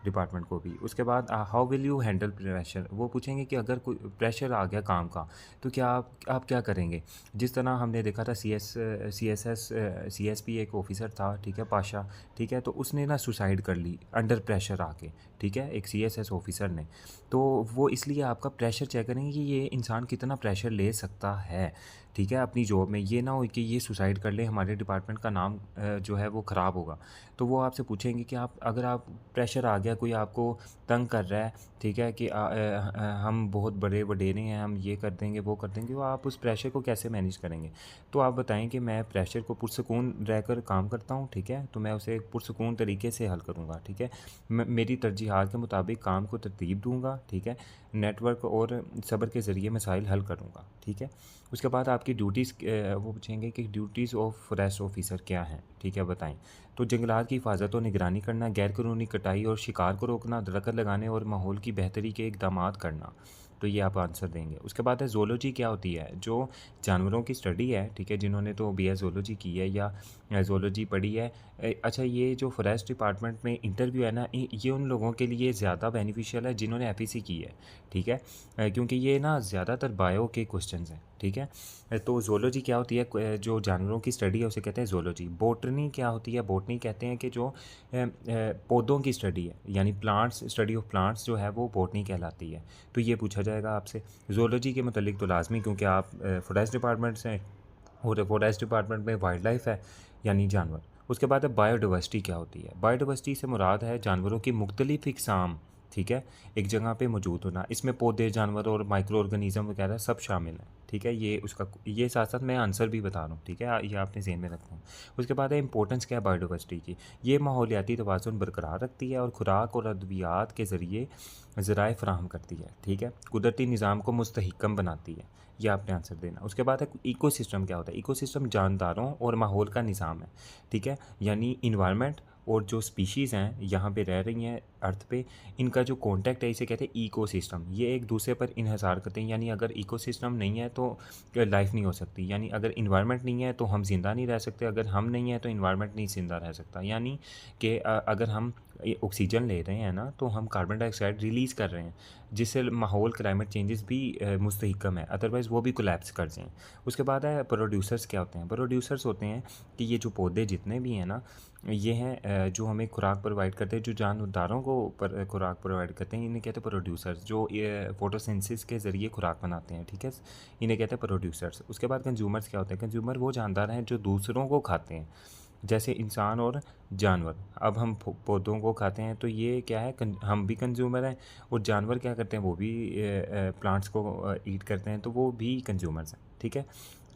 डिपार्टमेंट को भी। उसके बाद how will you handle pressure. वो पूछेंगे कि अगर कोई प्रेशर आ गया काम का, तो क्या आप क्या करेंगे। जिस तरह हमने देखा था CSP एक ऑफिसर था, ठीक है, पाशा, ठीक है, तो उसने ना सुसाइड कर ली अंडर प्रेशर आके, ठीक है, एक CSS ऑफिसर ने। तो वो इसलिए आपका प्रेशर चेक करेंगे कि ये इंसान कितना प्रेशर ले सकता है, ठीक है, अपनी जॉब में। ये ना हो कि ये सुसाइड कर ले, हमारे डिपार्टमेंट का नाम जो है वो ख़राब होगा। तो वो आपसे पूछेंगे कि अगर आप प्रेशर आ गया, कोई आपको तंग कर रहा है, ठीक है, कि हम बहुत बड़े वडेरे हैं, हम ये कर देंगे वो कर देंगे, तो आप उस प्रेशर को कैसे मैनेज करेंगे। तो आप बताएं कि मैं प्रेशर को पुरसकून रहकर काम करता हूँ, ठीक है, तो मैं उसे एक पुरसकून तरीके से हल करूँगा, ठीक है। मेरी तरजीहात के मुताबिक काम को तरतीब दूँगा, ठीक है, नेटवर्क और सब्र के ज़रिए मसाइल हल करूँगा, ठीक है। उसके बाद आपकी ड्यूटीज़ वो पूछेंगे कि ड्यूटीज़ ऑफ फॉरेस्ट ऑफिसर क्या हैं, ठीक है, बताएं। तो जंगलात की हिफाजत और निगरानी करना, गैरकानूनी कटाई और शिकार को रोकना, दरख्त लगाने और माहौल की बेहतरी के इक़दामात करना। तो ये आप आंसर देंगे। उसके बाद है ज़ूलॉजी क्या होती है। जो जानवरों की स्टडी है, ठीक है, जिन्होंने तो BS ज़ूलॉजी की है या ज़ूलॉजी पढ़ी है। अच्छा, ये जो फॉरेस्ट डिपार्टमेंट में इंटरव्यू है ना, ये उन लोगों के लिए ज़्यादा बेनिफिशियल है जिन्होंने FEC की है, ठीक है, क्योंकि ये ना ज़्यादातर बायो के क्वेश्चंस हैं, ठीक है। तो ज़ूलॉजी क्या होती है, जो जानवरों की स्टडी है उसे कहते हैं ज़ूलॉजी। बॉटनी क्या होती है, बॉटनी कहते हैं कि जो पौधों की स्टडी है, यानी प्लांट्स, स्टडी ऑफ प्लांट्स जो है वो बॉटनी कहलाती है। तो ये पूछा जाएगा आपसे ज़ूलॉजी के मतलब तो लाजमी, क्योंकि आप फॉरेस्ट डिपार्टमेंट से, और फॉरेस्ट डिपार्टमेंट में वाइल्ड लाइफ है, यानी जानवर। उसके बाद है बायोडाइवर्सिटी क्या होती है। बायोडाइवर्सिटी से मुराद है जानवरों की मुख्तलिफ इकसाम, ठीक है, एक जगह पे मौजूद होना। इसमें पौधे, जानवर और माइक्रो ऑर्गेनिज्म वगैरह सब शामिल हैं, ठीक है। ये साथ साथ मैं आंसर भी बता रहा हूँ, ठीक है, ये आपने ज़हन में रखना है। उसके बाद है इंपॉर्टेंस क्या है बायोडाइवर्सिटी की। ये माहौलियाती तवाज़ुन बरकरार रखती है और खुराक और अद्वियात के ज़रिए ज़राए फ़राहम करती है, ठीक है, कुदरती निज़ाम को मुस्तहकम बनाती है। ये आपने आंसर देना। उसके बाद है इकोसिस्टम क्या होता है। इकोसिस्टम जानदारों और माहौल का निज़ाम है, ठीक है, यानी इन्वायरमेंट और जो स्पीशीज़ हैं यहाँ पे रह रही हैं अर्थ पे, इनका जो कॉन्टैक्ट है इसे कहते हैं इकोसिस्टम। ये एक दूसरे पर इन्हिसार करते हैं, यानी अगर इकोसिस्टम नहीं है तो लाइफ नहीं हो सकती, यानी अगर इन्वायरमेंट नहीं है तो हम ज़िंदा नहीं रह सकते, अगर हम नहीं हैं तो इन्वायरमेंट नहीं ज़िंदा रह सकता। यानी कि अगर हम ऑक्सीजन ले रहे हैं ना तो हम कार्बन डाइऑक्साइड रिलीज़ कर रहे हैं, जिससे माहौल क्लाइमेट चेंजेस भी मुस्तहकम है, अदरवाइज़ वो भी कोलैप्स कर जाएँ। उसके बाद है प्रोड्यूसर्स। क्या होते हैं प्रोड्यूसर्स? होते हैं कि ये जो पौधे जितने भी हैं ना, ये हैं जो हमें खुराक प्रोवाइड करते हैं, जो जानदारों को खुराक प्रोवाइड करते हैं, इन्हें कहते हैं प्रोड्यूसर्स। जो ये फोटोसिंथेसिस के ज़रिए खुराक बनाते हैं, ठीक है, इन्हें कहते हैं प्रोड्यूसर्स। उसके बाद कंज्यूमर्स। क्या होते हैं कंज्यूमर? वो जानदार हैं जो दूसरों को खाते हैं, जैसे इंसान और जानवर। अब हम पौधों को खाते हैं तो ये क्या है, हम भी कंज्यूमर हैं, और जानवर क्या करते हैं, वो भी प्लांट्स को ईट करते हैं, तो वो भी कंज्यूमर्स हैं, ठीक है।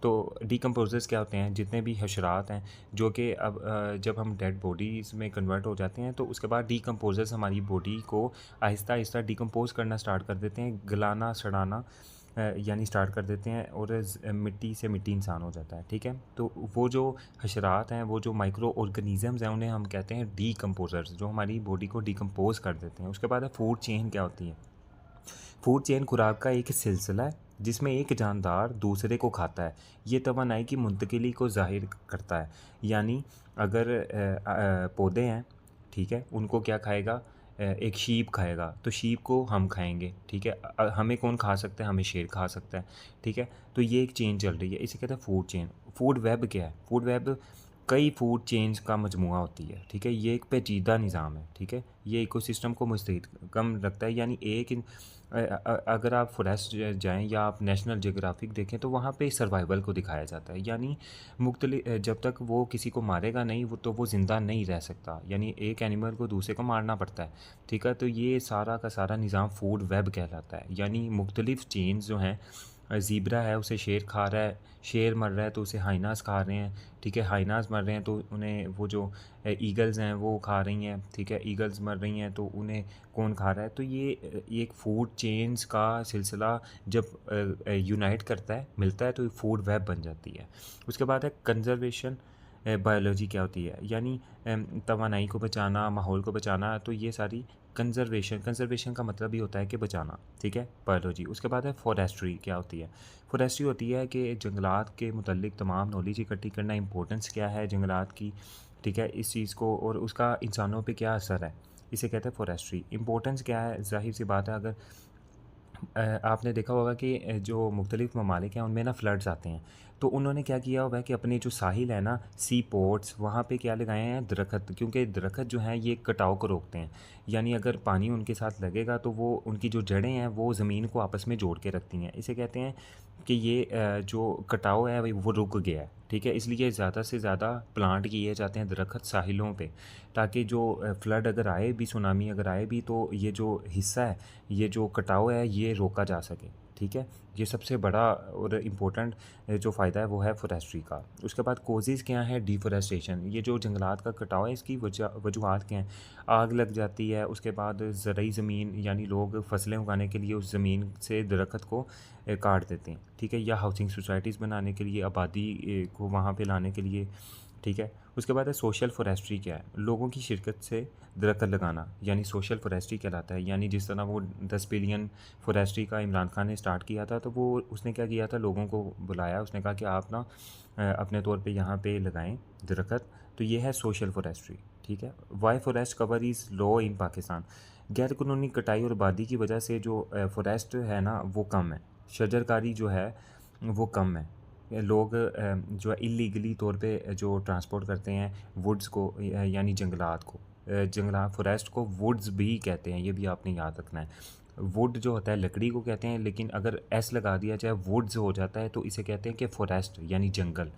तो डिकम्पोजर्स क्या होते हैं? जितने भी हशरात हैं जो कि अब जब हम डेड बॉडीज़ में कन्वर्ट हो जाते हैं तो उसके बाद डिकम्पोजर्स हमारी बॉडी को आहिस्ता आहिस्ता डिकम्पोज करना स्टार्ट कर देते हैं, गलाना सड़ाना यानी स्टार्ट कर देते हैं, और मिट्टी से मिट्टी इंसान हो जाता है, ठीक है। तो वो जो हशरात हैं, वो जो माइक्रो ऑर्गेनिज़म्स हैं, उन्हें हम कहते हैं डीकम्पोजर्स, जो हमारी बॉडी को डिकम्पोज कर देते हैं। उसके बाद है फूड चेन। क्या होती है फूड चेन? खुराक का एक सिलसिला है जिसमें एक जानदार दूसरे को खाता है। ये तवानाई की मुंतकिली को ज़ाहिर करता है, यानी अगर पौधे हैं, ठीक है, उनको क्या खाएगा? एक शीप खाएगा, तो शीप को हम खाएंगे, ठीक है। हमें कौन खा सकता है? हमें शेर खा सकता है, ठीक है। तो ये एक चेन चल रही है, इसे कहते हैं फूड चेन। फूड वेब क्या है? फूड वेब कई फूड चेन्स का मजमुआ होती है, ठीक है। ये एक पेचीदा निज़ाम है, ठीक है। ये इकोसिस्टम को मुस्तहकम रखता है, यानी अगर आप फॉरेस्ट जाएँ या आप नेशनल जियोग्राफिक देखें तो वहाँ पे सर्वाइवल को दिखाया जाता है, यानी जब तक वो किसी को मारेगा नहीं वो तो वो ज़िंदा नहीं रह सकता, यानी एक एनिमल को दूसरे को मारना पड़ता है, ठीक है। तो ये सारा का सारा निज़ाम फूड वेब कहलाता है, यानी मुख्तलिफ चेन्स जो हैं, ज़ीब्रा है उसे शेर खा रहा है, शेर मर रहा है तो उसे हाइनास खा रहे हैं, ठीक है। हाइनास मर रहे हैं तो उन्हें वो जो ईगल्स हैं वो खा रही हैं, ठीक है। ईगल्स मर रही हैं तो उन्हें कौन खा रहा है? तो ये एक फूड चेन्स का सिलसिला जब यूनाइट करता है, मिलता है, तो फूड वेब बन जाती है। उसके बाद है कंजर्वेशन। बायोलॉजी क्या होती है? यानी तवानाई को बचाना, माहौल को बचाना, तो ये सारी कंजर्वेशन। कंजर्वेशन का मतलब ही होता है कि बचाना, ठीक है, बायोलॉजी। उसके बाद है फॉरेस्ट्री। क्या होती है? फॉरेस्ट्री होती है कि जंगलात के मुतल्लिक तमाम नॉलेज इकट्ठी करना, इंपॉर्टेंस क्या है जंगलात की, ठीक है, इस चीज़ को, और उसका इंसानों पे क्या असर है, इसे कहते हैं फॉरेस्ट्री। इंपॉर्टेंस क्या है? ज़ाहिर सी बात है, अगर आपने देखा होगा कि जो मुख्तलिफ़ ममालिक हैं उनमें ना फ्लड्स आते हैं, तो उन्होंने क्या किया हुआ है कि अपने जो साहिल है ना, सी पोर्ट्स, वहाँ पे क्या लगाए हैं? दरख्त, क्योंकि दरख्त जो हैं ये कटाव को रोकते हैं, यानी अगर पानी उनके साथ लगेगा तो वो उनकी जो जड़ें हैं वो ज़मीन को आपस में जोड़ के रखती हैं। इसे कहते हैं कि ये जो कटाव है वो रुक गया है, ठीक है। इसलिए ज़्यादा से ज़्यादा प्लांट किए जाते हैं दरख्त साहिलों पे, ताकि जो फ्लड अगर आए भी, सुनामी अगर आए भी, तो ये जो हिस्सा है, ये जो कटाव है, ये रोका जा सके, ठीक है। ये सबसे बड़ा और इम्पोर्टेंट जो फ़ायदा है वो है फॉरेस्ट्री का। उसके बाद कोजेज़ क्या हैं? डिफॉरेस्टेशन। ये जो जंगलात का कटाव है इसकी वजूहात क्या हैं? आग लग जाती है, उसके बाद ज़रई ज़मीन, यानी लोग फसलें उगाने के लिए उस ज़मीन से दरख्त को काट देते हैं, ठीक है, या हाउसिंग सोसाइटीज़ बनाने के लिए, आबादी को वहाँ पे लाने के लिए, ठीक है। उसके बाद है सोशल फॉरेस्ट्री। क्या है? लोगों की शिरकत से दरख्त लगाना, यानी सोशल फॉरेस्ट्री कहलाता है। यानी जिस तरह वो 10 बिलियन फॉरेस्ट्री का इमरान खान ने स्टार्ट किया था, तो वो उसने क्या किया था, लोगों को बुलाया, उसने कहा कि आप ना अपने तौर पे यहाँ पे लगाएं दरख्त। तो ये है सोशल फॉरेस्ट्री, ठीक है। Why forest cover is low in Pakistan. गैर कानूनी कटाई और आबादी की वजह से जो फॉरेस्ट है ना वो कम है, शजरकारी जो है वो कम है। लोग जो है इलीगली तौर पे जो ट्रांसपोर्ट करते हैं वुड्स को, यानी जंगलात को, जंगलात फॉरेस्ट को वुड्स भी कहते हैं, ये भी आपने याद रखना है। वुड जो होता है लकड़ी को कहते हैं, लेकिन अगर एस लगा दिया जाए वुड्स हो जाता है, तो इसे कहते हैं कि फॉरेस्ट यानी जंगल,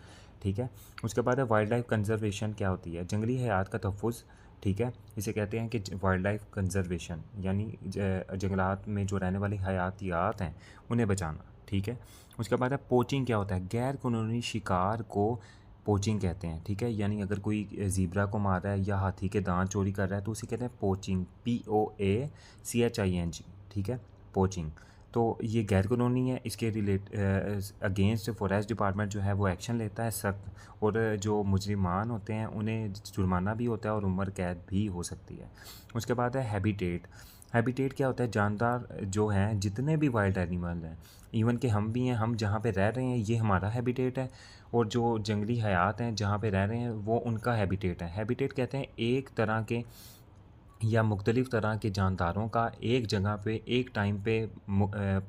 ठीक है। उसके बाद है वाइल्ड लाइफ कंजर्वेशन। क्या होती है? जंगली हयात का तहफ़्फ़ुज़, ठीक है। इसे कहते हैं कि वाइल्ड लाइफ कंजर्वेशन, यानी जंगलात में जो रहने वाली हयातियात हैं उन्हें बचाना, ठीक है। उसके बाद है पोचिंग। क्या होता है? गैर कानूनी शिकार को पोचिंग कहते हैं, ठीक है। यानी अगर कोई ज़ीब्रा को मार रहा है या हाथी के दांत चोरी कर रहा है तो उसे कहते हैं पोचिंग, POACHING, ठीक है, पोचिंग। तो ये गैर कानूनी है। इसके अगेंस्ट फॉरेस्ट डिपार्टमेंट जो है वो एक्शन लेता है सख्त, और जो मुजरिमान होते हैं उन्हें जुर्माना भी होता है और उम्र कैद भी हो सकती है। उसके बाद है हैबिटेट। हैबिटेट क्या होता है? जानदार जो हैं, जितने भी वाइल्ड एनिमल हैं, इवन कि हम भी हैं, हम जहाँ पे रह रहे हैं ये हमारा हैबिटेट है, और जो जंगली हयात हैं जहाँ पे रह रहे हैं वो उनका हैबिटेट है। हैबिटेट कहते हैं एक तरह के या मुख्तलिफ़ तरह के जानदारों का एक जगह पे एक टाइम पे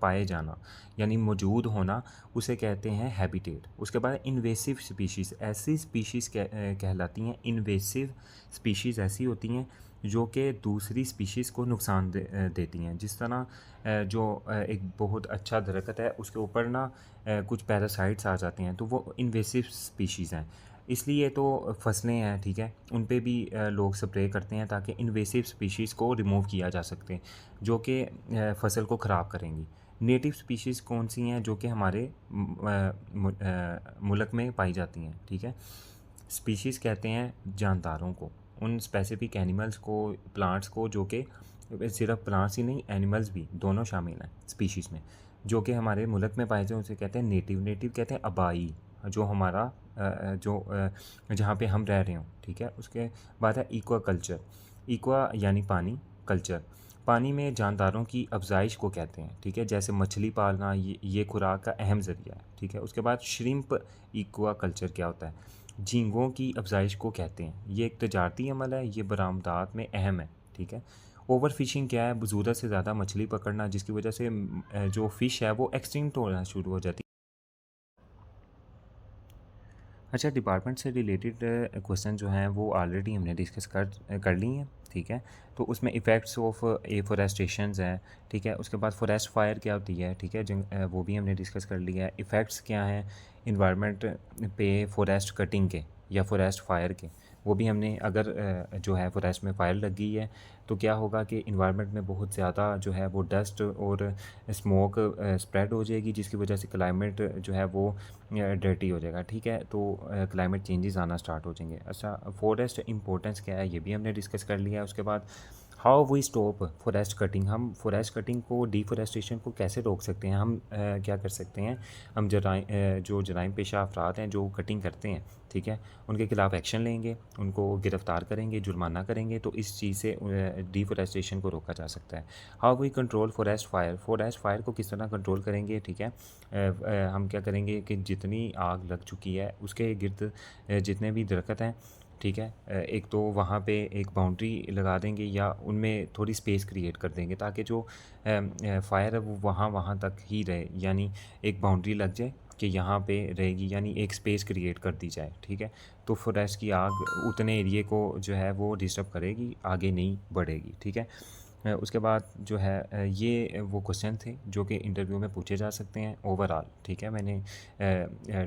पाए जाना, यानी मौजूद होना, उसे कहते हैं हैबिटेट। उसके बाद इन्वेसिव स्पीशीज़। ऐसी स्पीशीज़ कहलाती हैं इन्वेसिव स्पीशीज़। ऐसी होती हैं जो कि दूसरी स्पीशीज़ को नुकसान देती हैं। जिस तरह एक बहुत अच्छा दरख्त है, उसके ऊपर ना कुछ पैरासाइट्स आ जाते हैं, तो वो इन्वेसिव स्पीशीज़ हैं। इसलिए तो फसलें हैं, ठीक है, उन पे भी लोग स्प्रे करते हैं ताकि इन्वेसिव स्पीशीज़ को रिमूव किया जा सकते, जो कि फसल को ख़राब करेंगी। नेटिव स्पीशीज़ कौन सी हैं? जो कि हमारे मुल्क में पाई जाती हैं, ठीक है। स्पीशीज़ कहते हैं जानदारों को, उन स्पेसिफिक एनिमल्स को, प्लांट्स को, जो कि सिर्फ प्लांट्स ही नहीं, एनिमल्स भी दोनों शामिल हैं स्पीशीज़ में, जो कि हमारे मुल्क में पाए जाते हैं, उसे कहते हैं नेटिव। नेटिव कहते हैं आबाई, जो हमारा जहाँ पे हम रह रहे हों, ठीक है। उसके बाद है इक्वा कल्चर। इक्वा यानी पानी, कल्चर पानी में जानदारों की अफजाइश को कहते हैं, ठीक है। जैसे मछली पालना, ये खुराक का अहम ज़रिया है, ठीक है। उसके बाद श्रिम्प इक्वा कल्चर क्या होता है? झींगों की अफजाइश को कहते हैं। ये एक तजारती अमल है, ये बरामदात में अहम है, ठीक है। ओवर फिशिंग क्या है? ज़रूरत से ज़्यादा मछली पकड़ना, जिसकी वजह से जो फ़िश है वो एक्सटिंक्ट होना शुरू हो जाती है। अच्छा, डिपार्टमेंट से रिलेटेड क्वेश्चन जो हैं वो ऑलरेडी हमने डिस्कस कर ली हैं, ठीक है। तो उसमें इफ़ेक्ट्स ऑफ एफॉरेस्टेशंस हैं, ठीक है। उसके बाद फॉरेस्ट फायर क्या होती है, ठीक है, वो भी हमने डिस्कस कर लिया है। इफ़ेक्ट्स क्या हैं इन्वायरमेंट पे फॉरेस्ट कटिंग के या फॉरेस्ट फायर के, वो भी हमने, अगर जो है फॉरेस्ट में फायर लग गई है तो क्या होगा कि इन्वायरमेंट में बहुत ज़्यादा जो है वो डस्ट और स्मोक स्प्रेड हो जाएगी, जिसकी वजह से क्लाइमेट जो है वो डर्टी हो जाएगा, ठीक है। तो क्लाइमेट चेंजेस आना स्टार्ट हो जाएंगे। अच्छा, फॉरेस्ट इंपॉर्टेंस क्या है ये भी हमने डिस्कस कर लिया है। उसके बाद how we stop forest cutting, हम फॉरेस्ट कटिंग को, डिफॉरेस्टेशन को कैसे रोक सकते हैं? हम क्या कर सकते हैं? हम जो जराइम पेशा अफराद हैं जो कटिंग करते हैं, ठीक है, उनके खिलाफ़ एक्शन लेंगे, उनको गिरफ़्तार करेंगे, जुर्माना करेंगे, तो इस चीज़ से डिफॉरेस्टेशन को रोका जा सकता है। How we control forest fire, forest fire को किस तरह कंट्रोल करेंगे, ठीक है। हम क्या करेंगे कि जितनी आग लग चुकी है उसके गिर्द जितने भी दरख्त हैं, ठीक है, एक तो वहाँ पे एक बाउंड्री लगा देंगे या उनमें थोड़ी स्पेस क्रिएट कर देंगे ताकि जो फायर है वो वहाँ तक ही रहे, यानी एक बाउंड्री लग जाए कि यहाँ पे रहेगी, यानी एक स्पेस क्रिएट कर दी जाए, ठीक है। तो फॉरेस्ट की आग उतने एरिए को जो है वो डिस्टर्ब करेगी, आगे नहीं बढ़ेगी, ठीक है। उसके बाद जो है ये वो क्वेश्चन थे जो कि इंटरव्यू में पूछे जा सकते हैं ओवरऑल, ठीक है। मैंने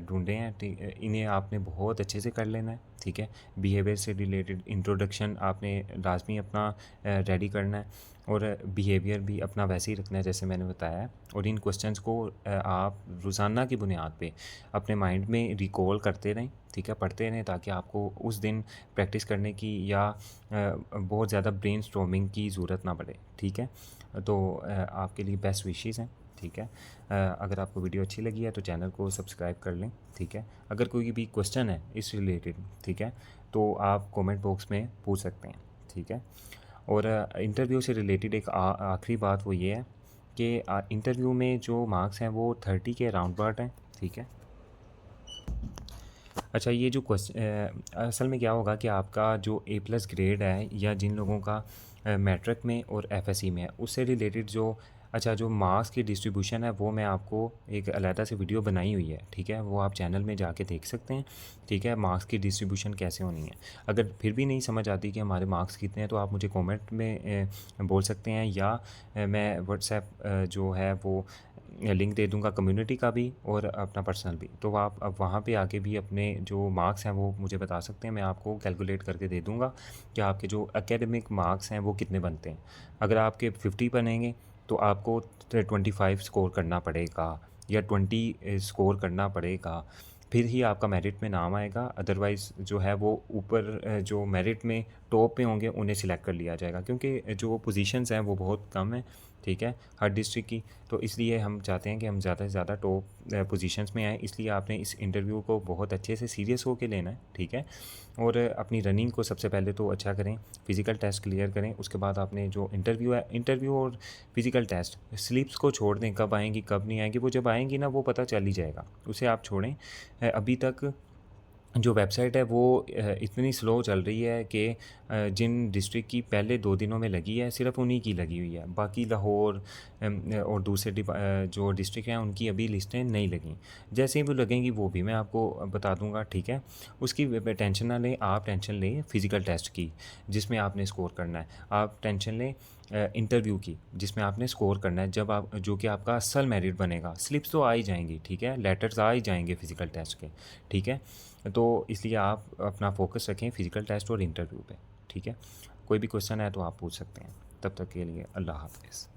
ढूंढे हैं, ठीक, इन्हें आपने बहुत अच्छे से कर लेना है, ठीक है। बिहेवियर से रिलेटेड इंट्रोडक्शन आपने लाजमी अपना रेडी करना है, और बिहेवियर भी अपना वैसे ही रखना है जैसे मैंने बताया है। और इन क्वेश्चंस को आप रोज़ाना की बुनियाद पे अपने माइंड में रिकॉल करते रहें, ठीक है, पढ़ते रहें, ताकि आपको उस दिन प्रैक्टिस करने की या बहुत ज़्यादा ब्रेनस्टॉर्मिंग की ज़रूरत ना पड़े, ठीक है। तो आपके लिए बेस्ट विशेज़ हैं, ठीक है। अगर आपको वीडियो अच्छी लगी है तो चैनल को सब्सक्राइब कर लें, ठीक है। अगर कोई भी क्वेश्चन है इस रिलेटेड, ठीक है, तो आप कमेंट बॉक्स में पूछ सकते हैं, ठीक है। और इंटरव्यू से रिलेटेड एक आखिरी बात वो ये है कि इंटरव्यू में जो मार्क्स हैं वो 30 के अराउंड बार्ट हैं, ठीक है। अच्छा, ये जो असल में क्या होगा कि आपका जो A+ ग्रेड है या जिन लोगों का मैट्रिक में और FSC में है उससे रिलेटेड जो मार्क्स की डिस्ट्रीब्यूशन है वो मैं आपको एक अलहदा से वीडियो बनाई हुई है, ठीक है, वो आप चैनल में जाके देख सकते हैं, ठीक है। मार्क्स की डिस्ट्रीब्यूशन कैसे होनी है, अगर फिर भी नहीं समझ आती कि हमारे मार्क्स कितने हैं तो आप मुझे कमेंट में बोल सकते हैं, या मैं व्हाट्सएप जो है वो लिंक दे दूंगा कम्युनिटी का भी और अपना पर्सनल भी, तो आप अब वहाँ पे आके भी अपने जो मार्क्स हैं वो मुझे बता सकते हैं, मैं आपको कैलकुलेट करके दे दूंगा कि आपके जो एकेडमिक मार्क्स हैं वो कितने बनते हैं। अगर आपके 50 बनेंगे तो आपको 25 स्कोर करना पड़ेगा या 20 स्कोर करना पड़ेगा, फिर ही आपका मेरिट में नाम आएगा। अदरवाइज़ जो है वो ऊपर जो मेरिट में टॉप पे होंगे उन्हें सिलेक्ट कर लिया जाएगा, क्योंकि जो पोजीशंस हैं वो बहुत कम हैं, ठीक है, हर डिस्ट्रिक्ट की। तो इसलिए हम चाहते हैं कि हम ज़्यादा से ज़्यादा टॉप पोजीशंस में आएँ, इसलिए आपने इस इंटरव्यू को बहुत अच्छे से सीरियस होके लेना है, ठीक है। और अपनी रनिंग को सबसे पहले तो अच्छा करें, फिज़िकल टेस्ट क्लियर करें, उसके बाद आपने जो इंटरव्यू है, इंटरव्यू और फिज़िकल टेस्ट स्लिप्स को छोड़ दें, कब आएँगी कब नहीं आएँगी, वो जब आएँगी ना वो पता चल ही जाएगा, उसे आप छोड़ें। अभी तक जो वेबसाइट है वो इतनी स्लो चल रही है कि जिन डिस्ट्रिक्ट की पहले 2 दिनों में लगी है सिर्फ उन्हीं की लगी हुई है, बाकी लाहौर और दूसरे जो डिस्ट्रिक्ट हैं उनकी अभी लिस्टें नहीं लगीं। जैसे ही वो लगेंगी वो भी मैं आपको बता दूंगा, ठीक है। उसकी टेंशन ना लें, आप टेंशन लें फिज़िकल टेस्ट की जिसमें आपने स्कोर करना है, आप टेंशन लें इंटरव्यू की जिसमें आपने स्कोर करना है, जब आप जो कि आपका असल मेरिट बनेगा। स्लिप्स तो आ ही जाएंगी, ठीक है, लेटर्स आ ही जाएंगे फिज़िकल टेस्ट के, ठीक है। तो इसलिए आप अपना फ़ोकस रखें फ़िज़िकल टेस्ट और इंटरव्यू पे, ठीक है। कोई भी क्वेश्चन है तो आप पूछ सकते हैं। तब तक के लिए अल्लाह हाफ़िज़।